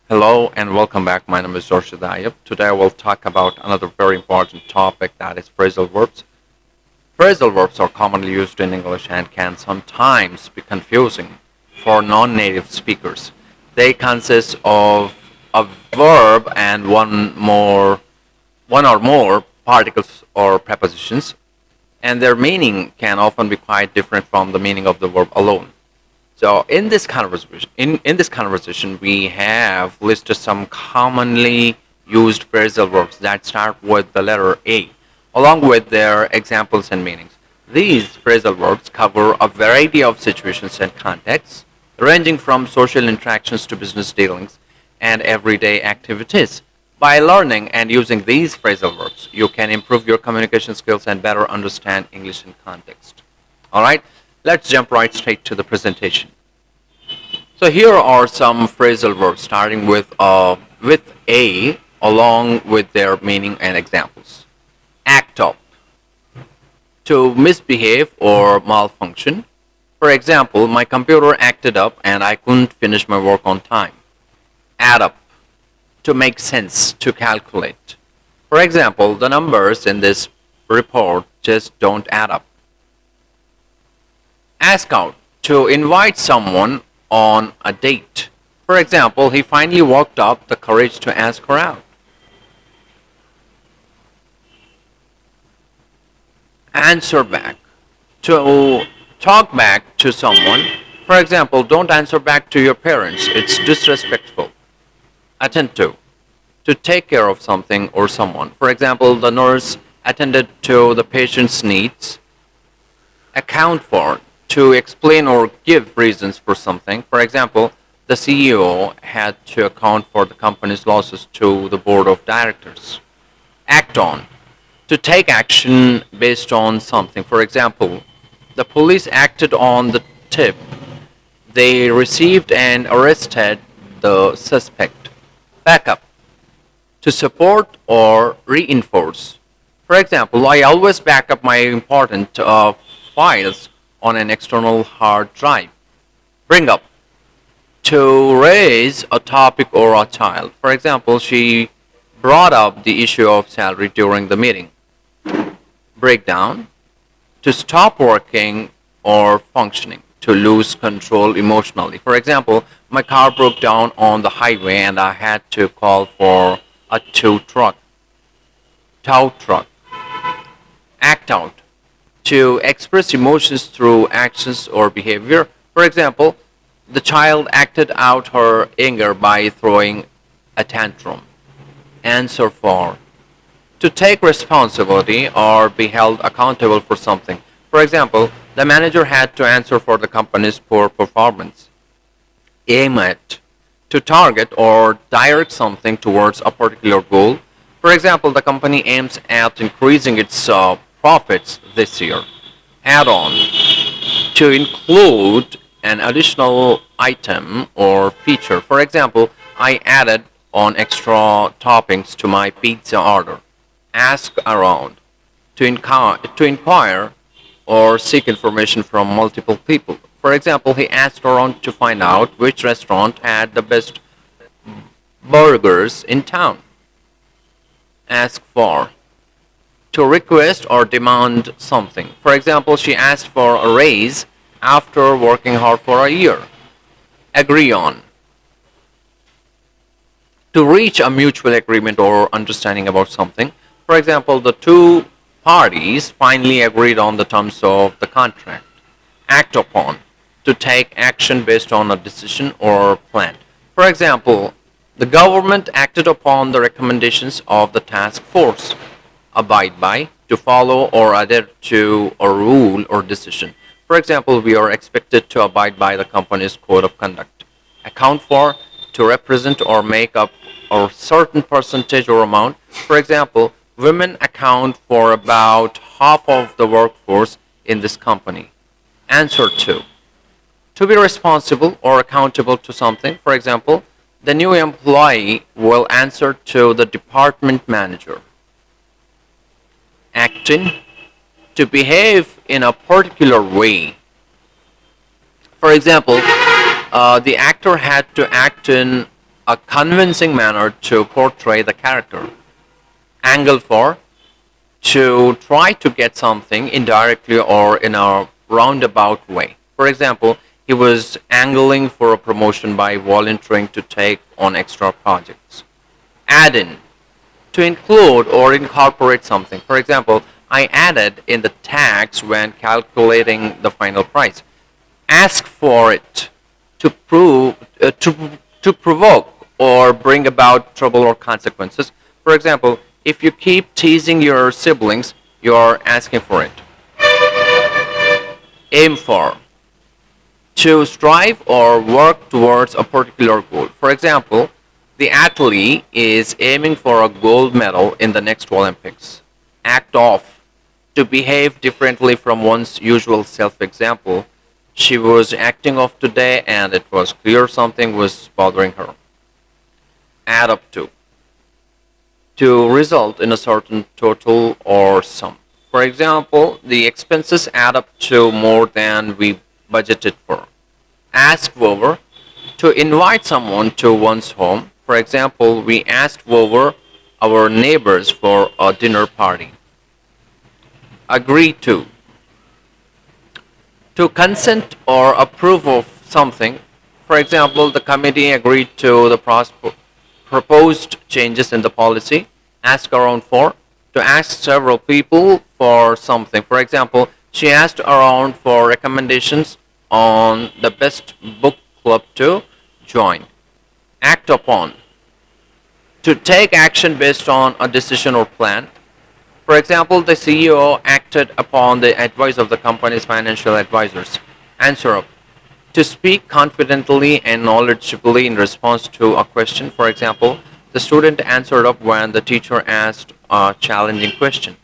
Hello and welcome back. My name is Jorshid Ayub. Today I will talk about another very important topic, that is phrasal verbs. Phrasal verbs are commonly used in English and can sometimes be confusing for non-native speakers. They consist of a verb and one or more particles or prepositions, and their meaning can often be quite different from the meaning of the verb alone. So in this conversation, we have listed some commonly used phrasal verbs that start with the letter A, along with their examples and meanings. These phrasal verbs cover a variety of situations and contexts, ranging from social interactions to business dealings and everyday activities. By learning and using these phrasal verbs, you can improve your communication skills and better understand English in context. All right, let's jump right straight to the presentation. So here are some phrasal verbs starting with a along with their meaning and examples. Act up, to misbehave or malfunction. For example, my computer acted up and I couldn't finish my work on time. Add up, to make sense, to calculate. For example, the numbers in this report just don't add up. Ask out, to invite someone on a date. For example, he finally worked up the courage to ask her out. Answer back, to talk back to someone. For example, don't answer back to your parents, it's disrespectful. Attend to take care of something or someone. For example, the nurse attended to the patient's needs. Account for, to explain or give reasons for something. For example, the CEO had to account for the company's losses to the board of directors. Act on, to take action based on something. For example, the police acted on the tip they received and arrested the suspect. Back up, to support or reinforce. For example, I always back up my important files on an external hard drive. Bring up, to raise a topic or a child. For example, she brought up the issue of salary during the meeting. Break down, to stop working or functioning, to lose control emotionally. For example, my car broke down on the highway and I had to call for a tow truck. Act out, to express emotions through actions or behavior. For example, the child acted out her anger by throwing a tantrum. Answer for, to take responsibility or be held accountable for something. For example, the manager had to answer for the company's poor performance. Aim at, to target or direct something towards a particular goal. For example, the company aims at increasing its profits this year. Add on, to include an additional item or feature. For example, I added on extra toppings to my pizza order. Ask around, to inquire or seek information from multiple people. For example, he asked around to find out which restaurant had the best burgers in town. Ask for, to request or demand something. For example, she asked for a raise after working hard for a year. Agree on, to reach a mutual agreement or understanding about something. For example, the two parties finally agreed on the terms of the contract. Act upon, to take action based on a decision or plan. For example, the government acted upon the recommendations of the task force. Abide by, to follow or adhere to a rule or decision. For example, we are expected to abide by the company's code of conduct. Account for, to represent or make up a certain percentage or amount. For example, women account for about half of the workforce in this company. Answer to be responsible or accountable to something. For example, the new employee will answer to the department manager. Acting, to behave in a particular way. For example, the actor had to act in a convincing manner to portray the character. Angle for, to try to get something indirectly or in a roundabout way. For example, he was angling for a promotion by volunteering to take on extra projects. Add in, to include or incorporate something. For example, I added in the tax when calculating the final price. Ask for it to to provoke or bring about trouble or consequences. For example, if you keep teasing your siblings, you're asking for it. Aim for, to strive or work towards a particular goal. For example, the athlete is aiming for a gold medal in the next Olympics. Act off, to behave differently from one's usual self. Example, she was acting off today and it was clear something was bothering her. Add up to result in a certain total or sum. For example, the expenses add up to more than we budgeted for. Ask over, to invite someone to one's home. For example, we asked over our neighbors for a dinner party. Agree to consent or approve of something. For example, the committee agreed to the proposed changes in the policy. Ask around for, to ask several people for something. For example, she asked around for recommendations on the best book club to join. Act upon, to take action based on a decision or plan. For example, the CEO acted upon the advice of the company's financial advisors. Answer up, to speak confidently and knowledgeably in response to a question. For example, the student answered up when the teacher asked a challenging question.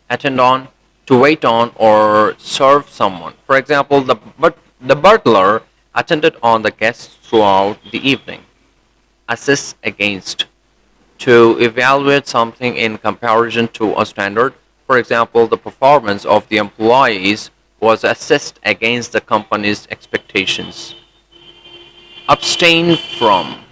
Attend on, to wait on or serve someone. For example, the butler attended on the guests throughout the evening. Assess against, to evaluate something in comparison to a standard. For example, the performance of the employees was assessed against the company's expectations. Abstain from,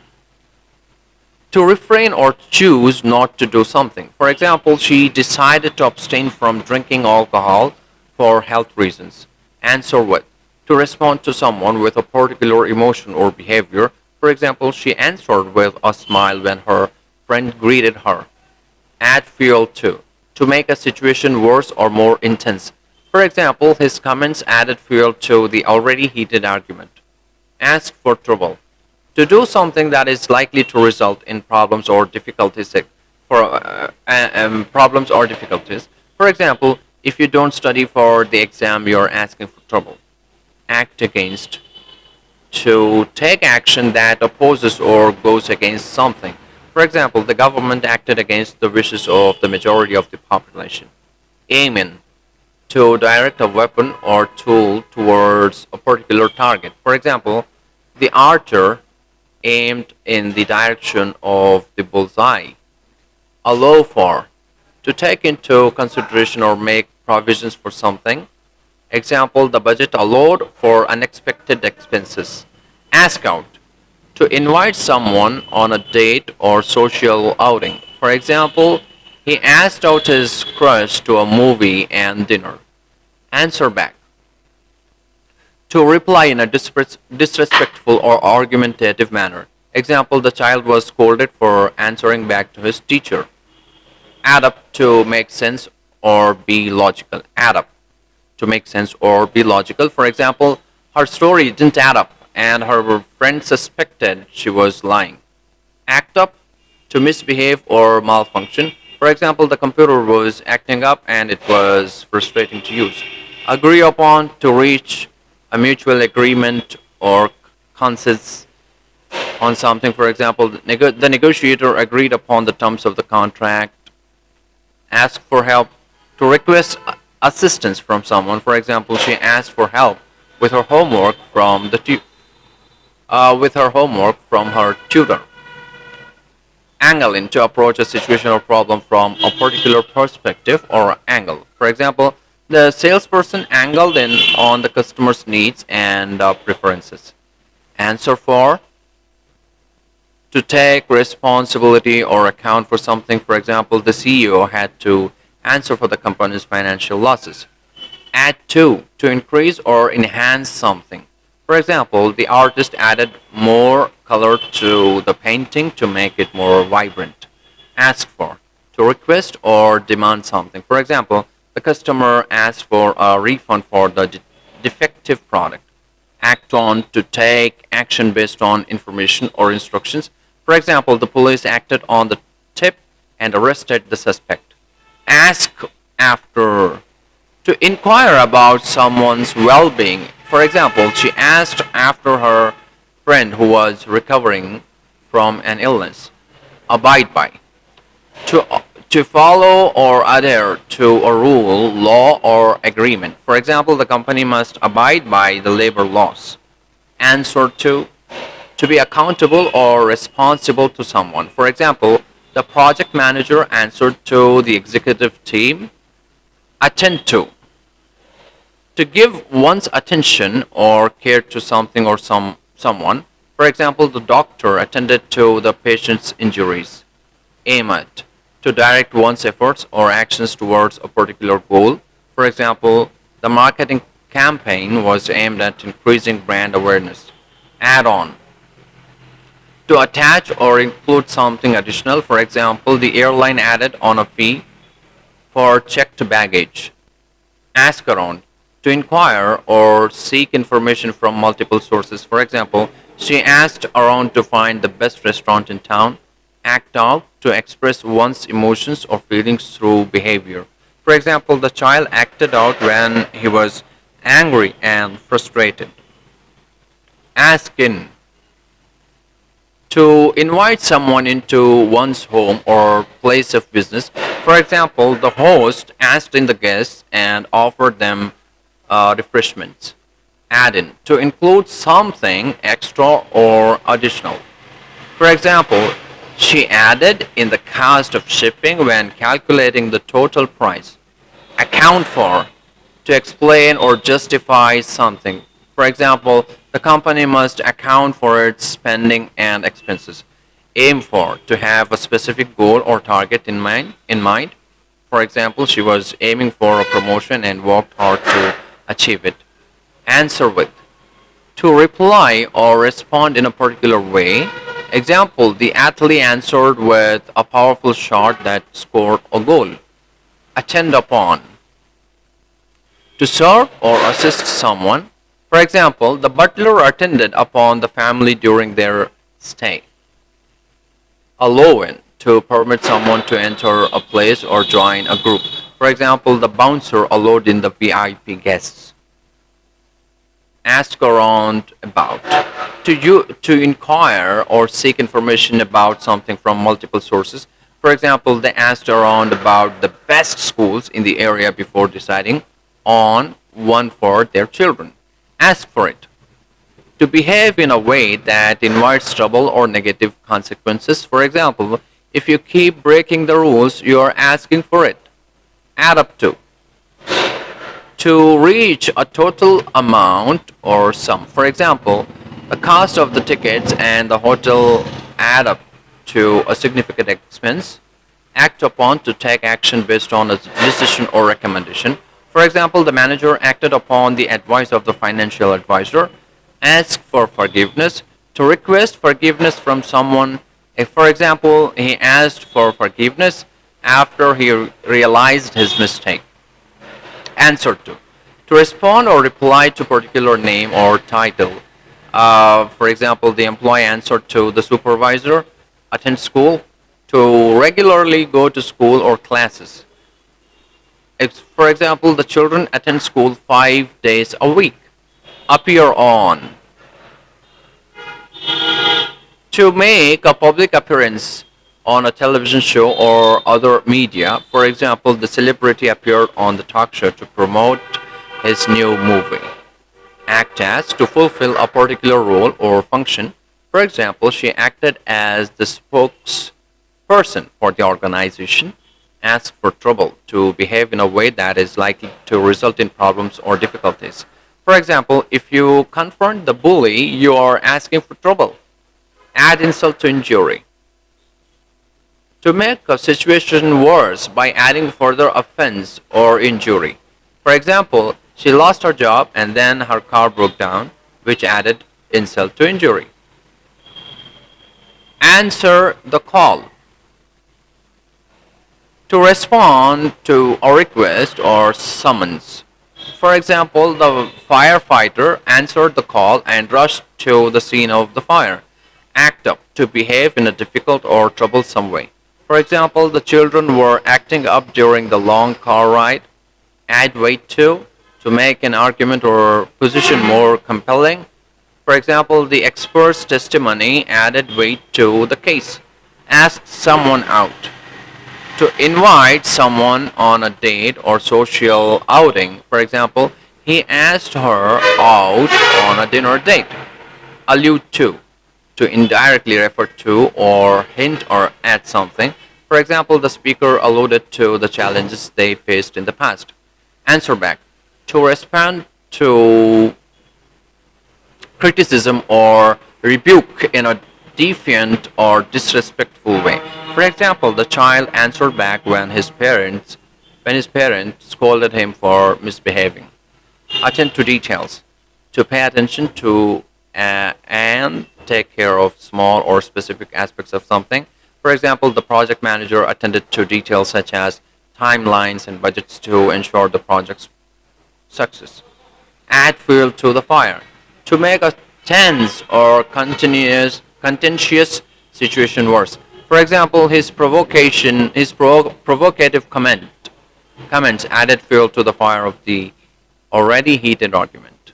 to refrain or choose not to do something. For example, she decided to abstain from drinking alcohol for health reasons. Answer with, to respond to someone with a particular emotion or behavior. For example, she answered with a smile when her friend greeted her. Add fuel to make a situation worse or more intense. For example, his comments added fuel to the already heated argument. Ask for trouble, to do something that is likely to result in problems or difficulties. Problems or difficulties. For example, if you don't study for the exam, you're asking for trouble. Act against, to take action that opposes or goes against something. For example, the government acted against the wishes of the majority of the population. Aim in, to direct a weapon or tool towards a particular target. For example, the archer aimed in the direction of the bullseye. Allow for, to take into consideration or make provisions for something. Example, the budget allowed for unexpected expenses. Ask out, to invite someone on a date or social outing. For example, he asked out his crush to a movie and dinner. Answer back, to reply in a disrespectful or argumentative manner. Example, the child was scolded for answering back to his teacher. Add up, to make sense or be logical. Add up, to make sense or be logical. For example, her story didn't add up and her friend suspected she was lying. Act up, to misbehave or malfunction. For example, the computer was acting up and it was frustrating to use. Agree upon, to reach a mutual agreement or consensus on something. For example, the negotiator agreed upon the terms of the contract. Ask for help, to request assistance from someone. For example, she asked for help with her homework from her tutor. Angle in, to approach a situation or problem from a particular perspective or angle. For example, the salesperson angled in on the customer's needs and preferences. Answer for, To take responsibility or account for something. For example, the CEO had to answer for the company's financial losses. Add to increase or enhance something. For example, the artist added more color to the painting to make it more vibrant. Ask for, to request or demand something. For example, the customer asked for a refund for the defective product. Act on, to take action based on information or instructions. For example, the police acted on the tip and arrested the suspect. Ask after, to inquire about someone's well being. For example, she asked after her friend who was recovering from an illness. Abide by, to, to follow or adhere to a rule, law, or agreement. For example, the company must abide by the labor laws. Answer to be accountable or responsible to someone. For example, the project manager answered to the executive team. Attend to give one's attention or care to something or someone. For example, the doctor attended to the patient's injuries. Aim at, to direct one's efforts or actions towards a particular goal. For example, the marketing campaign was aimed at increasing brand awareness. Add on, to attach or include something additional. For example, the airline added on a fee for checked baggage. Ask around, to inquire or seek information from multiple sources. For example, she asked around to find the best restaurant in town. Act out, to express one's emotions or feelings through behavior. For example, the child acted out when he was angry and frustrated. Ask in, to invite someone into one's home or place of business. For example, the host asked in the guests and offered them refreshments. Add in, to include something extra or additional. For example, she added in the cost of shipping when calculating the total price. Account for, to explain or justify something. For example, the company must account for its spending and expenses. Aim for, to have a specific goal or target in mind. For example, she was aiming for a promotion and worked hard to achieve it. Answer with, to reply or respond in a particular way. Example, the athlete answered with a powerful shot that scored a goal. Attend upon, to serve or assist someone. For example, the butler attended upon the family during their stay. Allow in, to permit someone to enter a place or join a group. For example, the bouncer allowed in the VIP guests. Ask around about, to inquire or seek information about something from multiple sources. For example, they asked around about the best schools in the area before deciding on one for their children. Ask for it, to behave in a way that invites trouble or negative consequences. For example, if you keep breaking the rules, you are asking for it. Add up to reach a total amount or sum. For example, the cost of the tickets and the hotel add up to a significant expense. Act upon, to take action based on a decision or recommendation. For example, the manager acted upon the advice of the financial advisor. Ask for forgiveness, to request forgiveness from someone. If, for example, he asked for forgiveness after he realized his mistake. Answer to respond or reply to particular name or title. For example, the employee answered to the supervisor. Attend school, to regularly go to school or classes. For example, the children attend school 5 days a week. Appear on, to make a public appearance on a television show or other media. For example, the celebrity appeared on the talk show to promote his new movie. Act as, to fulfill a particular role or function. For example, she acted as the spokesperson for the organization. Ask for trouble, to behave in a way that is likely to result in problems or difficulties. For example, if you confront the bully, you are asking for trouble. Add insult to injury. To make a situation worse by adding further offense or injury. For example, she lost her job and then her car broke down, which added insult to injury. Answer the call. To respond to a request or summons. For example, the firefighter answered the call and rushed to the scene of the fire. Act up. To behave in a difficult or troublesome way. For example, the children were acting up during the long car ride. Add weight to make an argument or position more compelling. For example, the expert's testimony added weight to the case. Ask someone out. To invite someone on a date or social outing. For example, he asked her out on a dinner date. Allude to indirectly refer to or hint or add something. For example, the speaker alluded to the challenges they faced in the past. Answer back. To respond to criticism or rebuke in a defiant or disrespectful way. For example, the child answered back when his parents scolded him for misbehaving. Attend to details. To pay attention to and take care of small or specific aspects of something. For example, the project manager attended to details such as timelines and budgets to ensure the project's success. Add fuel to the fire. To make a tense or contentious situation worse. For example, his provocative comments added fuel to the fire of the already heated argument.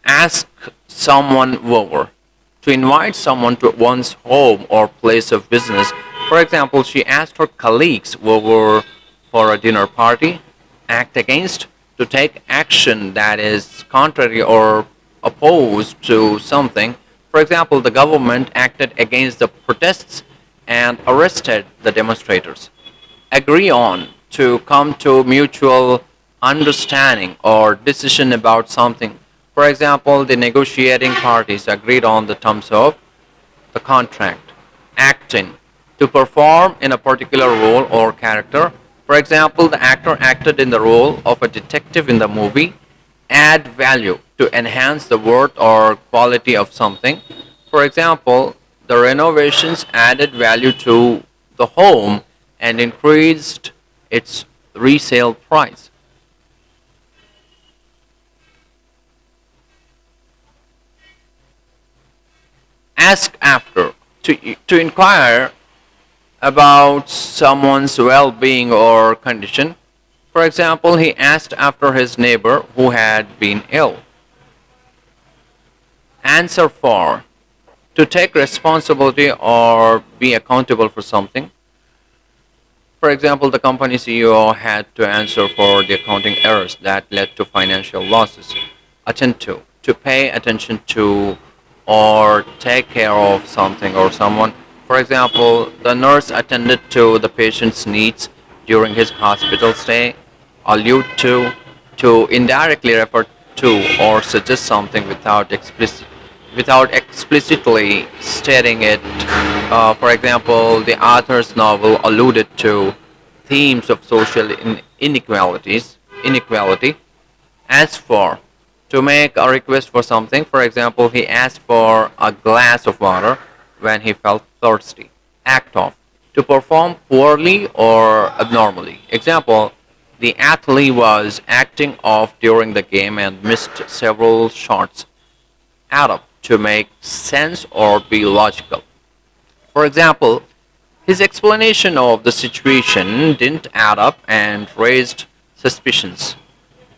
Ask someone over. To invite someone to one's home or place of business. For example, she asked her colleagues over for a dinner party. Act against. To take action that is contrary or opposed to something. For example, the government acted against the protests and arrested the demonstrators. Agree on. To come to mutual understanding or decision about something. For example, the negotiating parties agreed on the terms of the contract. Act in. To perform in a particular role or character. For example, the actor acted in the role of a detective in the movie. Add value. To enhance the worth or quality of something. For example, the renovations added value to the home and increased its resale price. Ask after. To inquire about someone's well-being or condition. For example, he asked after his neighbor who had been ill. Answer for. To take responsibility or be accountable for something. For example, the company CEO had to answer for the accounting errors that led to financial losses. Attend to pay attention to or take care of something or someone. For example, the nurse attended to the patient's needs during his hospital stay. Allude to indirectly refer to or suggest something without explicitly stating it. For example, the author's novel alluded to themes of social inequality. Ask for. To make a request for something. For example, he asked for a glass of water when he felt thirsty. Act off. To perform poorly or abnormally. Example, the athlete was acting off during the game and missed several shots. Add up. To make sense or be logical. For example, his explanation of the situation didn't add up and raised suspicions.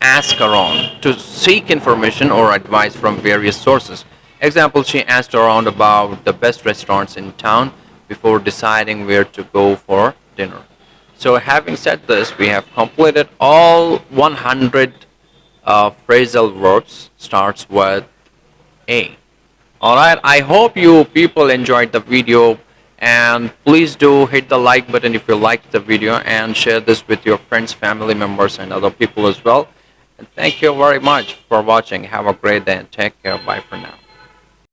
Ask around. To seek information or advice from various sources. Example, she asked around about the best restaurants in town before deciding where to go for dinner. So having said this, we have completed all 100 phrasal verbs starts with A. Alright, I hope you people enjoyed the video, and please do hit the like button if you liked the video and share this with your friends, family members and other people as well. And thank you very much for watching. Have a great day and take care. Bye for now.